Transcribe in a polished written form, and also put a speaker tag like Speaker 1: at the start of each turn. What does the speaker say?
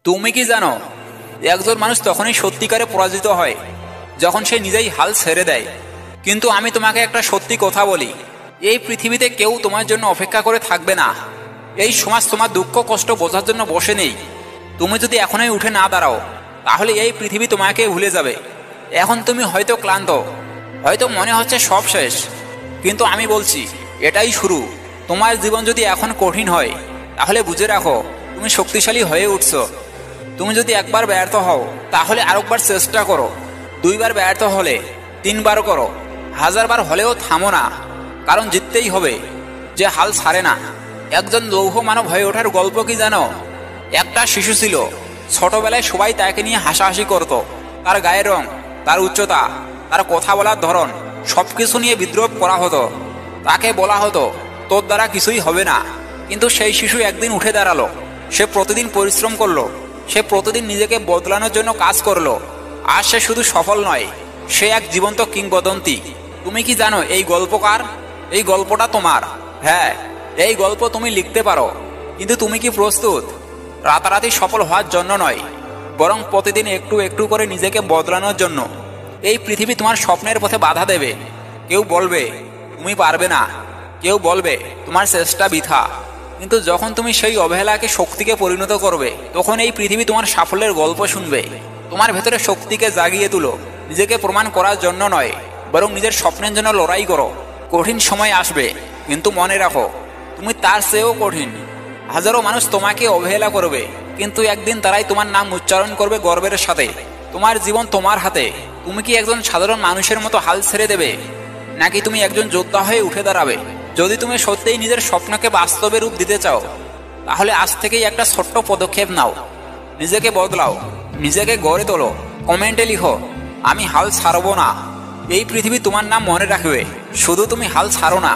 Speaker 1: তুমি কি জানো, একজন মানুষ তখনই সত্যিকারে পরাজিত হয় যখন সে নিজেই হাল ছেড়ে দেয়। কিন্তু আমি তোমাকে একটা সত্যি কথা বলি, এই পৃথিবীতে কেউ তোমার জন্য অপেক্ষা করে থাকবে না। এই সমাজ তোমার দুঃখ কষ্ট বোঝার জন্য বসে নেই। তুমি যদি এখনই উঠে না দাঁড়াও, তাহলে এই পৃথিবী তোমাকে ভুলে যাবে। এখন তুমি হয়তো ক্লান্ত, হয়তো মনে হচ্ছে সব শেষ, কিন্তু আমি বলছি এটাই শুরু। তোমার জীবন যদি এখন কঠিন হয়, তাহলে বুঝে রাখো তুমি শক্তিশালী হয়ে উঠছো। তুমি যদি একবার ব্যর্থ হও, তাহলে আরেকবার চেষ্টা করো। দুইবার ব্যর্থ হলে তিনবার করো, 1000 বার হলেও থামো না, কারণ জিততেই হবে। যে হাল ছাড়ে না একজন লৌহ মানব হয়ে ওঠার গল্প কি জানো? একটা শিশু ছিল, ছোটবেলায় সবাই তাকে নিয়ে হাসাহাসি করত। তার গায়ের রং, তার উচ্চতা, তার কথা বলার ধরন সবকিছু নিয়ে বিদ্রোহ করা হতো। তাকে বলা হতো তোর দ্বারা কিছুই হবে না। কিন্তু সেই শিশু একদিন উঠে দাঁড়ালো। সে প্রতিদিন পরিশ্রম করলো, সে প্রতিদিন নিজেকে বদলানোর জন্য কাজ করলো। আর সে শুধু সফল নয়, সে এক জীবন্ত কিংবদন্তি। তুমি কি জানো এই গল্প কার? এই গল্পটা তোমার। হ্যাঁ, এই গল্প তুমি লিখতে পারো, কিন্তু তুমি কি প্রস্তুত? রাতারাতি সফল হওয়ার জন্য নয়, বরং প্রতিদিন একটু একটু করে নিজেকে বদলানোর জন্য। এই পৃথিবী তোমার স্বপ্নের পথে বাধা দেবে। কেউ বলবে তুমি পারবে না, কেউ বলবে তোমার চেষ্টা বৃথা। কিন্তু যখন তুমি সেই অবহেলাকে শক্তিকে পরিণত করবে, তখন এই পৃথিবী তোমার সাফল্যের গল্প শুনবে। তোমার ভেতরে শক্তিকে জাগিয়ে তুলো, নিজেকে প্রমাণ করার জন্য নয়, বরং নিজের স্বপ্নের জন্য লড়াই করো। কঠিন সময় আসবে, কিন্তু মনে রাখো তুমি তার চেয়েও কঠিন। হাজারো মানুষ তোমাকে অবহেলা করবে, কিন্তু একদিন তারাই তোমার নাম উচ্চারণ করবে গর্বের সাথে। তোমার জীবন তোমার হাতে। তুমি কি একজন সাধারণ মানুষের মতো হাল ছেড়ে দেবে, নাকি তুমি একজন যোদ্ধা হয়ে উঠে দাঁড়াবে? যদি তুমি সত্যিই নিজের স্বপ্নকে বাস্তবে রূপ দিতে চাও, তাহলে আজ থেকেই একটা ছোট্ট পদক্ষেপ নাও। নিজেকে বদলাও, নিজেকে গড়ে তোলো। কমেন্টে লিখো আমি হাল ছাড়বো না। এই পৃথিবী তোমার নাম মনে রাখবে। শুধু তুমি হাল ছাড়ো না,